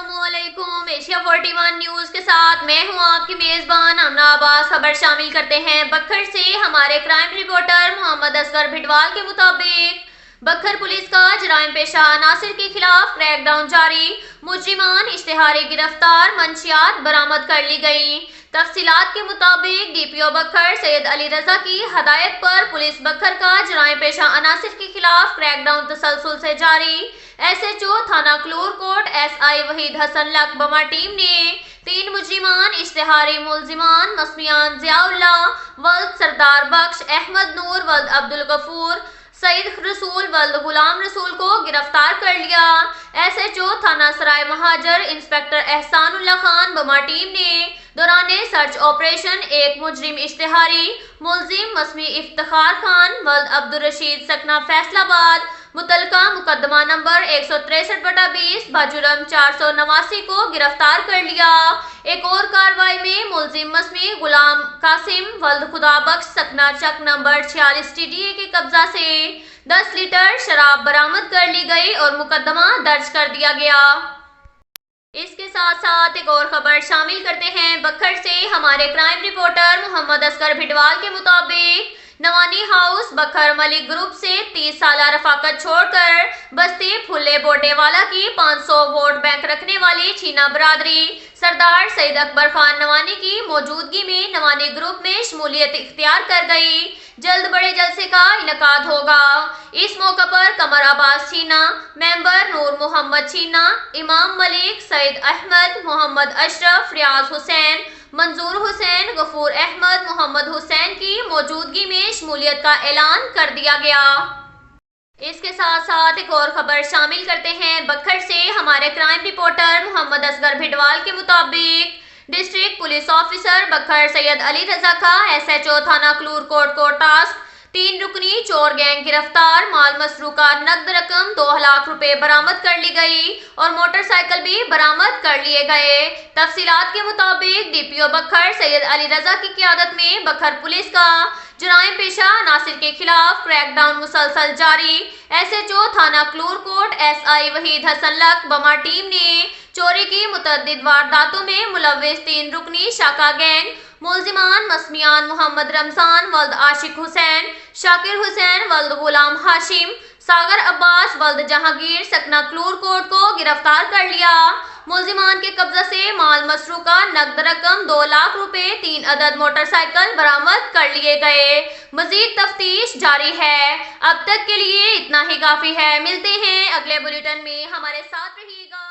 अस्सलामुअलैकुम। Asia 41 news के साथ मैं हूं आपकी मेजबान आमना अब्बास। खबर शामिल करते हैं बखर से। हमारे क्राइम रिपोर्टर मोहम्मद असगर भिडवाल के मुताबिक बखर पुलिस का जराइम पेशा अनासिर के खिलाफ क्रैकडाउन जारी। मुजरिमान इश्तिहारी गिरफ्तार, मंशियात बरामद कर ली गई। तफसीलात के मुताबिक DPO बखर सैयद अली रजा की हदायत पर पुलिस बखर का जराइम पेशा अनासिर के खिलाफ क्रैकडाउन तसलसल से जारी। SHO थाना क्लूर कोट SI वहीद हसन लक बमा टीम ने 3 मुजरिमान इश्तिहारी मुलजिमान मसमियान जियाउल्ला वल्द सरदार बख्श, अहमद नूर वल्द अब्दुल गफूर, सईद रसूल वल्द गुलाम रसूल को गिरफ्तार कर लिया। SHO थाना सराय महाजर इंस्पेक्टर एहसानुल्लाह खान बमा टीम ने दौरान सर्च ऑपरेशन एक मुजरिम इश्तिहारी मुलजिम मसमी इफ्तिखार खान वल्द अब्दुल रशीद सकना फैसलाबाद मुतलका मुकदमा नंबर 163/20 बाजुरम 489 को गिरफ्तार कर लिया। एक और कार्रवाई में मुलजिम मसमी गुलाम कासिम वल्द खुदा बख्श सकना चक नंबर 46 TDA के कब्जा से 10 लीटर शराब बरामद कर ली गई और मुकदमा दर्ज कर दिया गया। इसके साथ साथ एक और खबर शामिल करते हैं बखर से। हमारे क्राइम रिपोर्टर मोहम्मद असगर भिडवाल के मुताबिक नवानी हाउस बखर मलिक ग्रुप से 30 साल रफाकत छोड़कर बस्ती फुल्ले बोटेवाला की 500 वोट बैंक रखने वाली छीना बरादरी सरदार सईद अकबर खान नवानी की मौजूदगी में नवानी ग्रुप में शमूलियत इख्तियार कर गई। जल्द बड़े जलसे का इनकाद होगा। इस मौका पर कमर अब्बास छीना, मेंबर नूर मोहम्मद छीना, इमाम मलिक, सईद अहमद, मोहम्मद अशरफ, रियाज हुसैन, मंजूर हुसैन, गफूर अहमद, मोहम्मद हुसैन की मौजूदगी में शमूलियत का ऐलान कर दिया गया। इसके साथ साथ एक और खबर शामिल करते हैं बखर से। हमारे क्राइम रिपोर्टर मोहम्मद असगर भिडवाल के मुताबिक डिस्ट्रिक्ट पुलिस ऑफिसर बखर सैयद अली रजा का SHO थाना क्लूर कोट को टास्क। 3 रुकनी चोर गैंग गिरफ्तार, माल मसरूका नकद रकम 2 लाख रुपए बरामद कर ली गई और मोटरसाइकिल भी बरामद कर लिए गए। तफसीलात के मुताबिक DPO बखर सैयद अली रजा की क़यादत में बखर पुलिस का जराइम पेशा नासिर के खिलाफ क्रैकडाउन मुसलसल जारी। SHO थाना क्लूर कोट SI वहीद हसन लक बमा टीम ने चोरी की मुतअद्दिद वारदातों में मुलव्विस 3 रुकनी शाका गैंग मुलजिमान मसमियान मोहम्मद रमजान वल्द आशिक हुसैन, शाकिर हुसैन वल्द गुलाम हाशिम, सागर अब्बास वल्द जहांगीर सकना क्लूर कोट को गिरफ्तार कर लिया। मुलजिमान के कब्जा से माल मसरूका नकद रकम 2 लाख रुपए, 3 अदद मोटरसाइकिल बरामद कर लिए गए। मजीद तफ्तीश जारी है। अब तक के लिए इतना ही काफी है। मिलते हैं अगले बुलेटिन में, हमारे साथ रहिएगा।